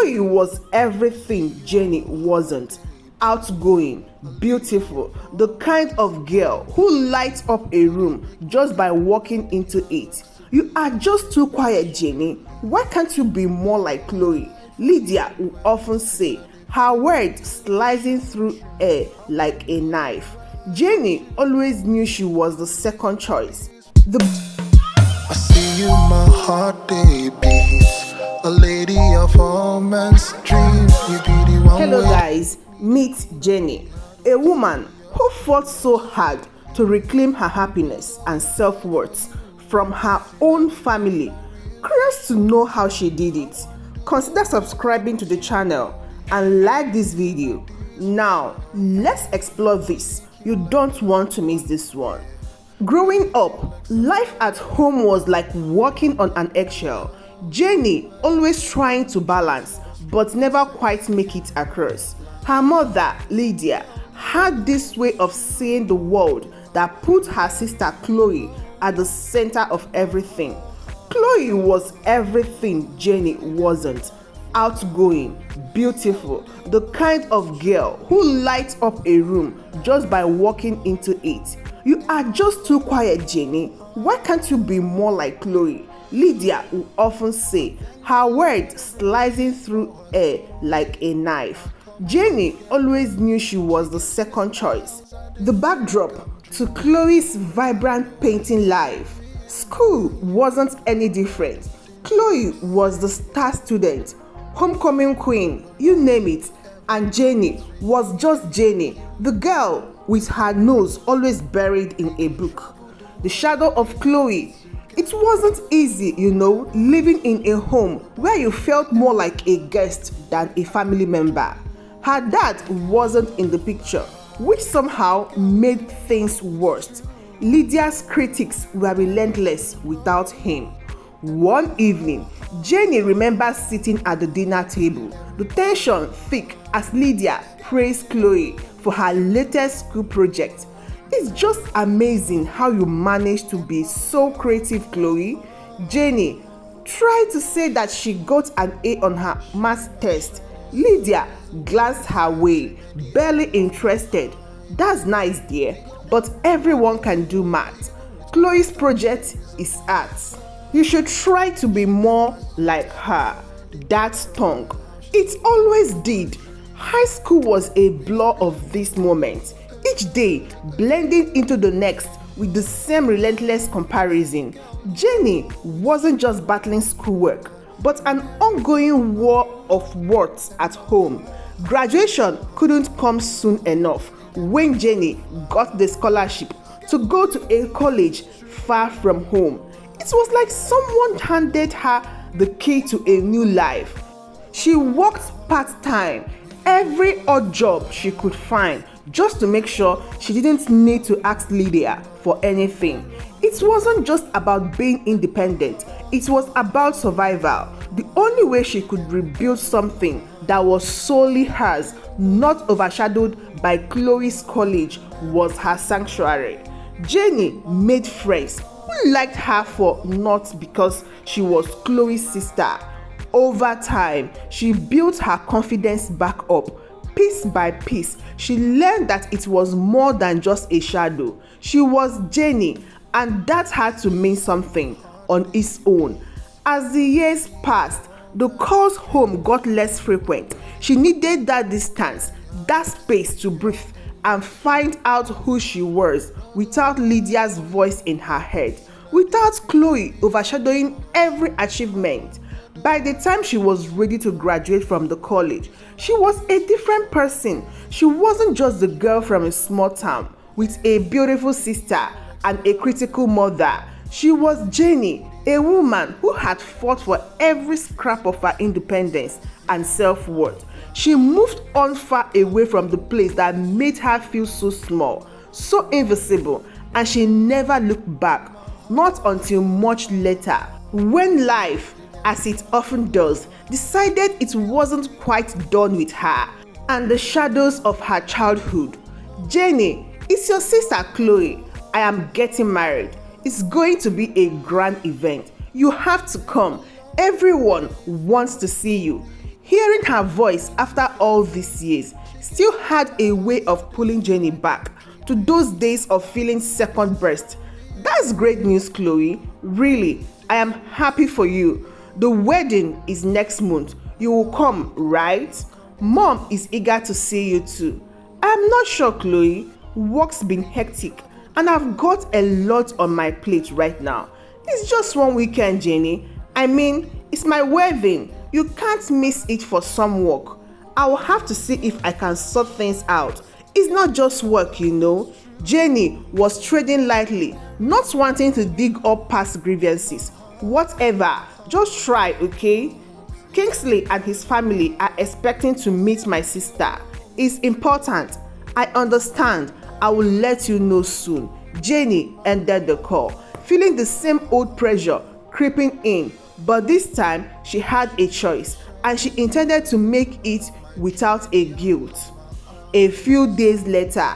Chloe was everything Jenny wasn't. Outgoing, beautiful, the kind of girl who lights up a room just by walking into it. You are just too quiet, Jenny. Why can't you be more like Chloe? Lydia would often say, her words slicing through air like a knife. Jenny always knew she was the second choice. I see you, my heart beats, a lady of all men's dreams. You be the one. Hello guys, meet Jenny, a woman who fought so hard to reclaim her happiness and self-worth from her own family. Curious to know how she did it? Consider subscribing to the channel and like this video. Now, let's explore this. You don't want to miss this one. Growing up, life at home was like walking on an eggshell. Jenny always trying to balance, but never quite make it across. Her mother, Lydia, had this way of seeing the world that put her sister Chloe at the center of everything. Chloe was everything Jenny wasn't. Outgoing, beautiful, the kind of girl who lights up a room just by walking into it. You are just too quiet, Jenny. Why can't you be more like Chloe? Lydia would often say, her words slicing through air like a knife. Jenny always knew she was the second choice. The backdrop to Chloe's vibrant painting life. School wasn't any different. Chloe was the star student, homecoming queen, you name it, and Jenny was just Jenny, the girl with her nose always buried in a book. The shadow of Chloe. It wasn't easy, living in a home where you felt more like a guest than a family member. Her dad wasn't in the picture, which somehow made things worse. Lydia's critics were relentless without him. One evening, Jenny remembers sitting at the dinner table, the tension thick as Lydia praised Chloe for her latest school project. It's just amazing how you managed to be so creative, Chloe. Jenny tried to say that she got an A on her maths test. Lydia glanced her way, barely interested. That's nice, dear, but everyone can do math. Chloe's project is art. You should try to be more like her. That stung. It always did. High school was a blur of this moment, each day blending into the next with the same relentless comparison. Jenny wasn't just battling schoolwork, but an ongoing war of words at home. Graduation couldn't come soon enough when Jenny got the scholarship to go to a college far from home. It was like someone handed her the key to a new life. She worked part-time, every odd job she could find, just to make sure she didn't need to ask Lydia for anything. It wasn't just about being independent, it was about survival. The only way she could rebuild something that was solely hers, not overshadowed by Chloe's college, was her sanctuary. Jenny made friends who liked her for not because she was Chloe's sister. Over time, she built her confidence back up. Piece by piece, she learned that it was more than just a shadow. She was Jenny, and that had to mean something on its own. As the years passed, the calls home got less frequent. She needed that distance, that space to breathe and find out who she was without Lydia's voice in her head, without Chloe overshadowing every achievement. By the time she was ready to graduate from the college, she was a different person. She wasn't just the girl from a small town with a beautiful sister and a critical mother. She was Jenny, a woman who had fought for every scrap of her independence and self-worth. She moved on far away from the place that made her feel so small, so invisible, and she never looked back, not until much later, when life, as it often does, decided it wasn't quite done with her and the shadows of her childhood. Jenny, it's your sister Chloe. I am getting married. It's going to be a grand event. You have to come. Everyone wants to see you. Hearing her voice after all these years still had a way of pulling Jenny back to those days of feeling second best. That's great news, Chloe. Really, I am happy for you. The wedding is next month. You will come, right? Mom is eager to see you too. I'm not sure, Chloe. Work's been hectic and I've got a lot on my plate right now. It's just one weekend, Jenny. I mean, it's my wedding. You can't miss it for some work. I will have to see if I can sort things out. It's not just work, you know. Jenny was treading lightly, not wanting to dig up past grievances. Whatever, just try, okay? Kingsley and his family are expecting to meet my sister. It's important. I understand. I will let you know soon. Jenny ended the call, feeling the same old pressure creeping in, but this time she had a choice and she intended to make it without a guilt. A few days later,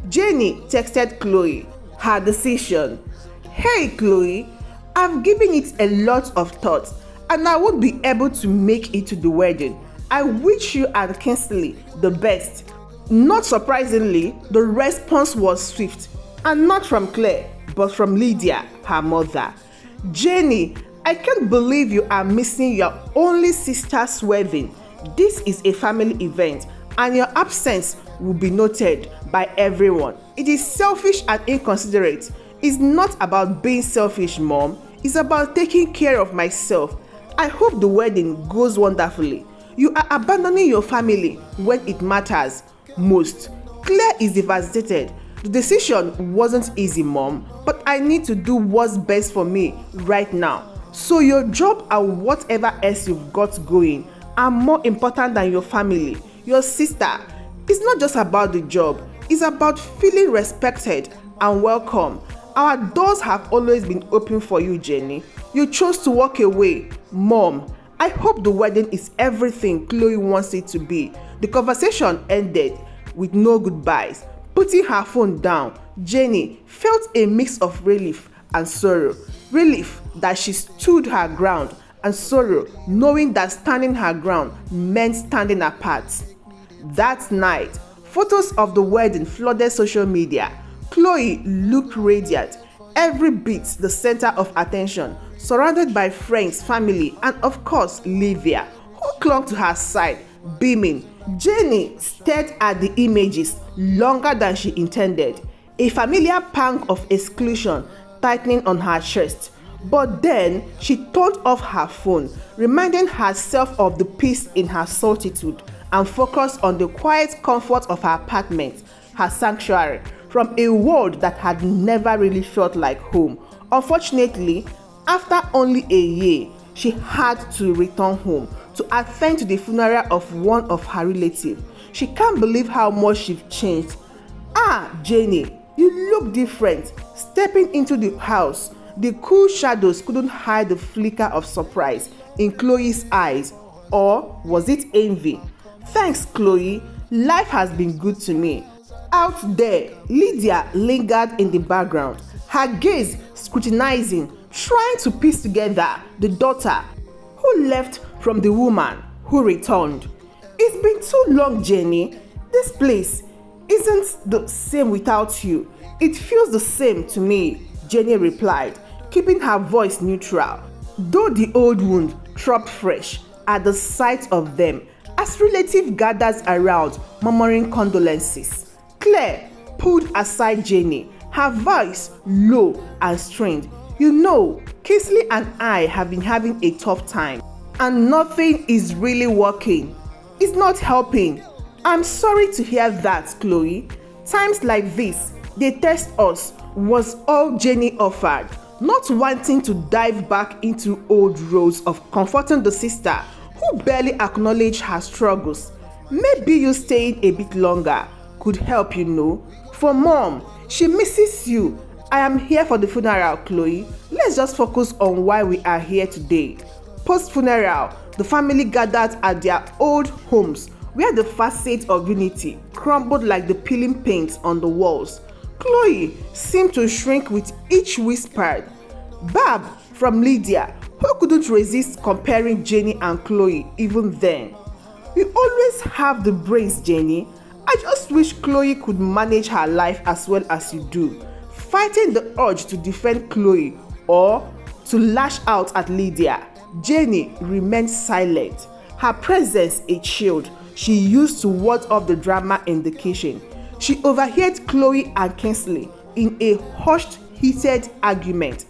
Jenny texted Chloe her decision. Hey Chloe, I've given it a lot of thought and I won't be able to make it to the wedding. I wish you and Kingsley the best. Not surprisingly, the response was swift, and not from Claire, but from Lydia, her mother. Jenny, I can't believe you are missing your only sister's wedding. This is a family event, and your absence will be noted by everyone. It is selfish and inconsiderate. It's not about being selfish, Mom. It's about taking care of myself. I hope the wedding goes wonderfully. You are abandoning your family when it matters most. Claire is devastated. The decision wasn't easy, Mom, but I need to do what's best for me right now. So your job and whatever else you've got going are more important than your family, your sister. It's not just about the job. It's about feeling respected and welcome. Our doors have always been open for you, Jenny. You chose to walk away. Mom, I hope the wedding is everything Chloe wants it to be. The conversation ended with no goodbyes. Putting her phone down, Jenny felt a mix of relief and sorrow. Relief that she stood her ground, and sorrow knowing that standing her ground meant standing apart. That night, photos of the wedding flooded social media. Chloe looked radiant, every bit the center of attention, surrounded by friends, family, and of course, Livia, who clung to her side, beaming. Jenny stared at the images longer than she intended, a familiar pang of exclusion tightening on her chest. But then she turned off her phone, reminding herself of the peace in her solitude, and focused on the quiet comfort of her apartment, her sanctuary, from a world that had never really felt like home. Unfortunately, after only a year, she had to return home to attend to the funeral of one of her relatives. She can't believe how much she's changed. Ah, Jenny, you look different. Stepping into the house, the cool shadows couldn't hide the flicker of surprise in Chloe's eyes. Or was it envy? Thanks, Chloe. Life has been good to me. Out there, Lydia lingered in the background, her gaze scrutinizing, trying to piece together the daughter who left from the woman who returned. It's been too long, Jenny. This place isn't the same without you. It feels the same to me, Jenny replied, keeping her voice neutral, though the old wound throbbed fresh at the sight of them as relatives gathered around murmuring condolences. Claire pulled aside Jenny, her voice low and strained. You know, Kingsley and I have been having a tough time, and nothing is really working. It's not helping. I'm sorry to hear that, Chloe. Times like this, they test us, was all Jenny offered, not wanting to dive back into old roles of comforting the sister who barely acknowledged her struggles. Maybe you staying a bit longer could help, you know. For Mom, she misses you. I am here for the funeral, Chloe. Let's just focus on why we are here today. Post-funeral, the family gathered at their old homes where the facade of unity crumbled like the peeling paint on the walls. Chloe seemed to shrink with each whispered "Bab" from Lydia, who couldn't resist comparing Jenny and Chloe even then. You always have the brains, Jenny. I just wish Chloe could manage her life as well as you do. Fighting the urge to defend Chloe or to lash out at Lydia, Jenny remained silent. Her presence a shield she used to ward off the drama in the kitchen. She overheard Chloe and Kingsley in a hushed, heated argument.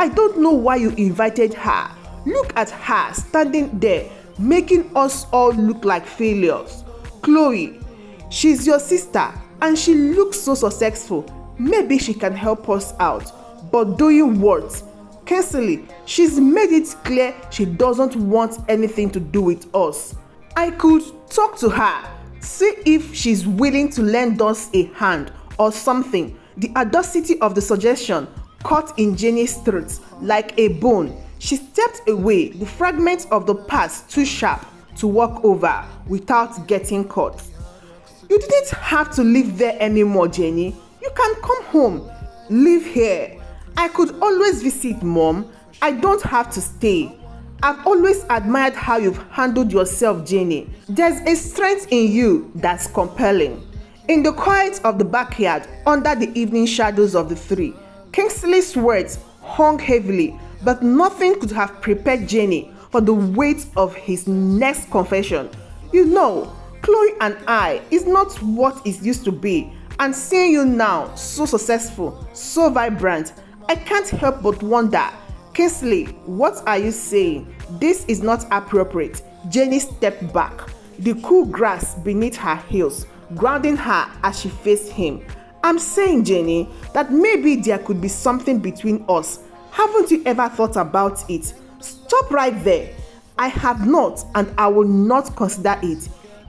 I don't know why you invited her. Look at her standing there, making us all look like failures. Chloe, she's your sister and she looks so successful. Maybe she can help us out. But doing what? Kingsley, she's made it clear she doesn't want anything to do with us. I could talk to her, see if she's willing to lend us a hand or something. The audacity of the suggestion cut in Jenny's throat like a bone. She stepped away, the fragments of the past too sharp to walk over without getting caught. You didn't have to live there anymore, Jenny. You can come home. Live here. I could always visit, Mom. I don't have to stay. I've always admired how you've handled yourself, Jenny. There's a strength in you that's compelling. In the quiet of the backyard, under the evening shadows of the three, Kingsley's words hung heavily, but nothing could have prepared Jenny for the weight of his next confession. You know, Chloe and I is not what it used to be, and seeing you now, so successful, so vibrant, I can't help but wonder, Kingsley, what are you saying? This is not appropriate. Jenny stepped back, the cool grass beneath her heels, grounding her as she faced him. I'm saying, Jenny, that maybe there could be something between us. Haven't you ever thought about it? Stop right there. I have not, and I will not consider it.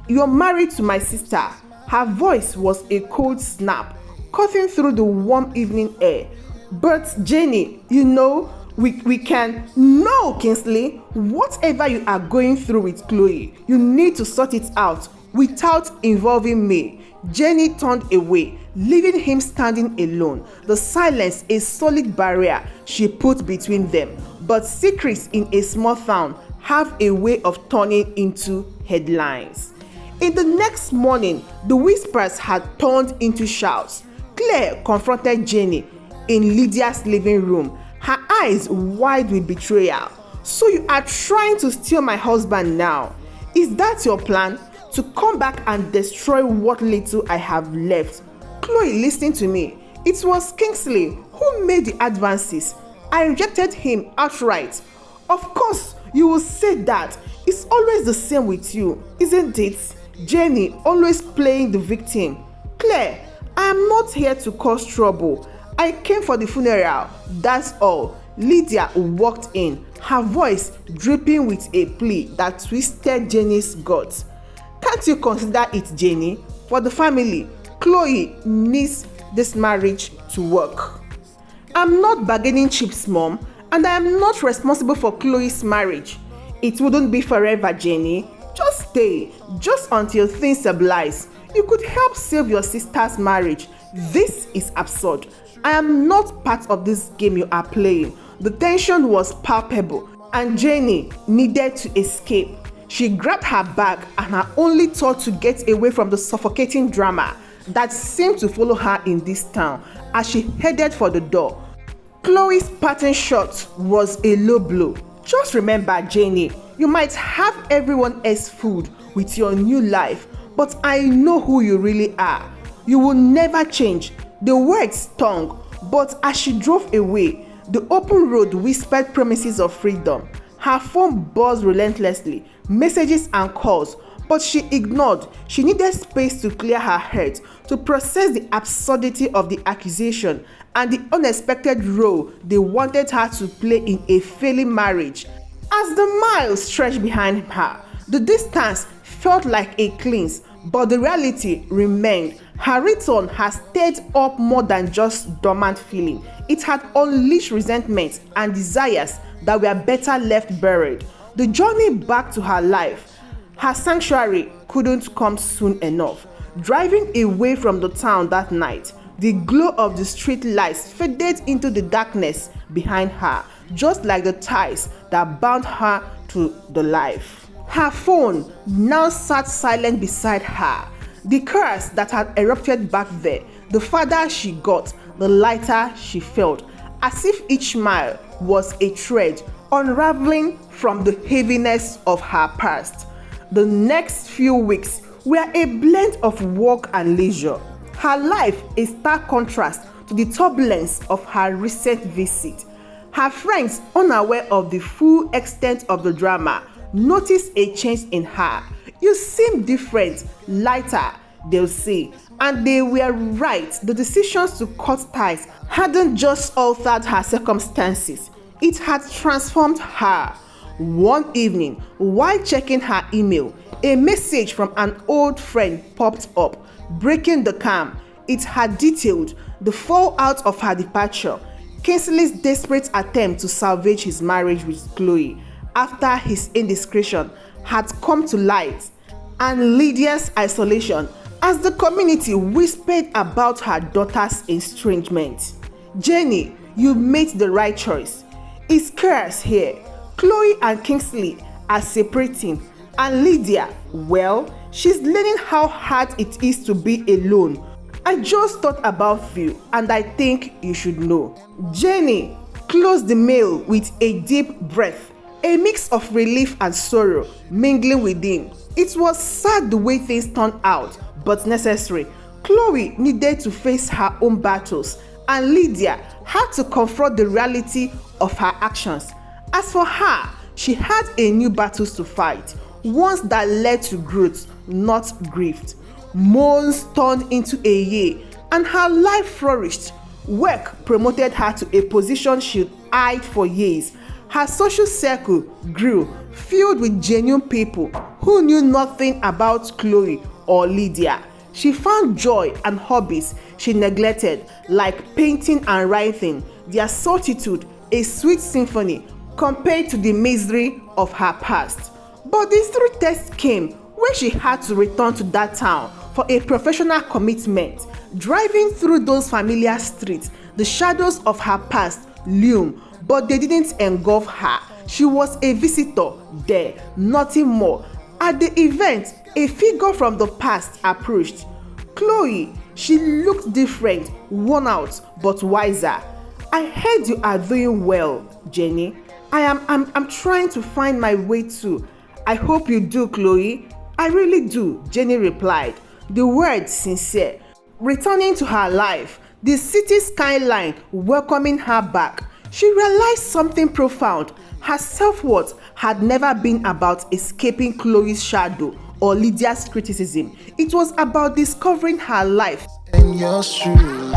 You're married to my sister. Her voice was a cold snap, cutting through the warm evening air. But Jenny, you know, we can. No, Kingsley, whatever you are going through with Chloe, you need to sort it out without involving me. Jenny turned away, leaving him standing alone. The silence, a solid barrier she put between them. But secrets in a small town have a way of turning into headlines. In the next morning, the whispers had turned into shouts. Claire confronted Jenny in Lydia's living room, her eyes wide with betrayal. So you are trying to steal my husband now? Is that your plan? To come back and destroy what little I have left? Chloe, listen to me. It was Kingsley who made the advances. I rejected him outright. Of course, you will say that. It's always the same with you, isn't it? Jenny, always playing the victim. Claire, I am not here to cause trouble. I came for the funeral, that's all. Lydia walked in, her voice dripping with a plea that twisted Jenny's guts. Can't you consider it, Jenny? For the family, Chloe needs this marriage to work. I'm not bargaining chips, Mom, and I am not responsible for Chloe's marriage. It wouldn't be forever, Jenny. Just stay, just until things stabilize. You could help save your sister's marriage. This is absurd. I am not part of this game you are playing. The tension was palpable, and Jenny needed to escape. She grabbed her bag and her only thought to get away from the suffocating drama that seemed to follow her in this town as she headed for the door. Chloe's parting shot was a low blow. Just remember, Jenny, you might have everyone else fooled with your new life, but I know who you really are. You will never change. The words stung, but as she drove away, the open road whispered promises of freedom. Her phone buzzed relentlessly, messages and calls, but she ignored. She needed space to clear her head, to process the absurdity of the accusation and the unexpected role they wanted her to play in a failing marriage. As the miles stretched behind her, the distance felt like a cleanse, but the reality remained. Her return had stirred up more than just dormant feeling. It had unleashed resentment and desires that were better left buried. The journey back to her life, her sanctuary, couldn't come soon enough. Driving away from the town that night, the glow of the street lights faded into the darkness behind her, just like the ties that bound her to the life. Her phone now sat silent beside her. The curse that had erupted back there, the farther she got, the lighter she felt, as if each mile was a thread unraveling from the heaviness of her past. The next few weeks were a blend of work and leisure. Her life a stark contrast to the turbulence of her recent visit. Her friends, unaware of the full extent of the drama, noticed a change in her. "You seem different, lighter," they'll say. And they were right. The decisions to cut ties hadn't just altered her circumstances, it had transformed her. One evening, while checking her email, a message from an old friend popped up, breaking the calm. It had detailed the fallout of her departure, Kingsley's desperate attempt to salvage his marriage with Chloe after his indiscretion had come to light, and Lydia's isolation as the community whispered about her daughter's estrangement. "Jenny, you made the right choice. It's chaos here. Chloe and Kingsley are separating, and Lydia, well, she's learning how hard it is to be alone. I just thought about you, and I think you should know." Jenny closed the mail with a deep breath, a mix of relief and sorrow mingling within. It was sad the way things turned out, but necessary. Chloe needed to face her own battles, and Lydia had to confront the reality of her actions. As for her, she had a new battle to fight, ones that led to growth, not grief. Months turned into a year, and her life flourished. Work promoted her to a position she'd eyed for years. Her social circle grew, filled with genuine people who knew nothing about Chloe or Lydia. She found joy and hobbies she neglected, like painting and writing, their solitude a sweet symphony compared to the misery of her past. But the true test came when she had to return to that town for a professional commitment. Driving through those familiar streets, the shadows of her past loomed, but they didn't engulf her. She was a visitor there, nothing more. At the event, a figure from the past approached. "Chloe," she looked different, worn out, but wiser. "I heard you are doing well, Jenny. I'm trying to find my way too." "I hope you do, Chloe." "I really do," Jenny replied, the words sincere. Returning to her life, the city skyline welcoming her back, she realized something profound. Her self-worth had never been about escaping Chloe's shadow or Lydia's criticism. It was about discovering her life. And yours truly,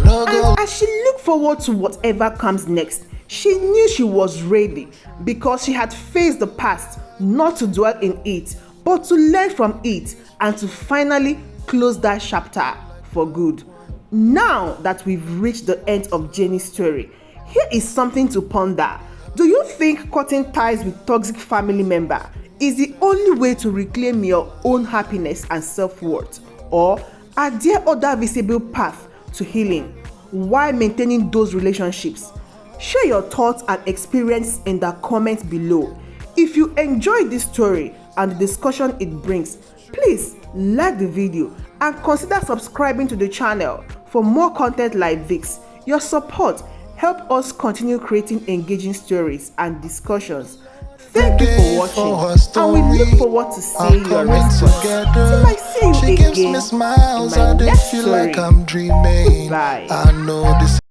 And as she looked forward to whatever comes next, she knew she was ready, because she had faced the past, not to dwell in it, but to learn from it and to finally close that chapter for good. Now that we've reached the end of Jenny's story, here is something to ponder. Do you think cutting ties with toxic family member is the only way to reclaim your own happiness and self-worth? Or are there other visible paths to healing while maintaining those relationships? Share your thoughts and experience in the comments below. If you enjoyed this story and the discussion it brings, please like the video and consider subscribing to the channel for more content like this. Your support helps us continue creating engaging stories and discussions. Thank you for watching, and we look forward to seeing your response. Till I see you she again gives me smiles, in my I next feel story. like I'm dreaming. Bye. I know this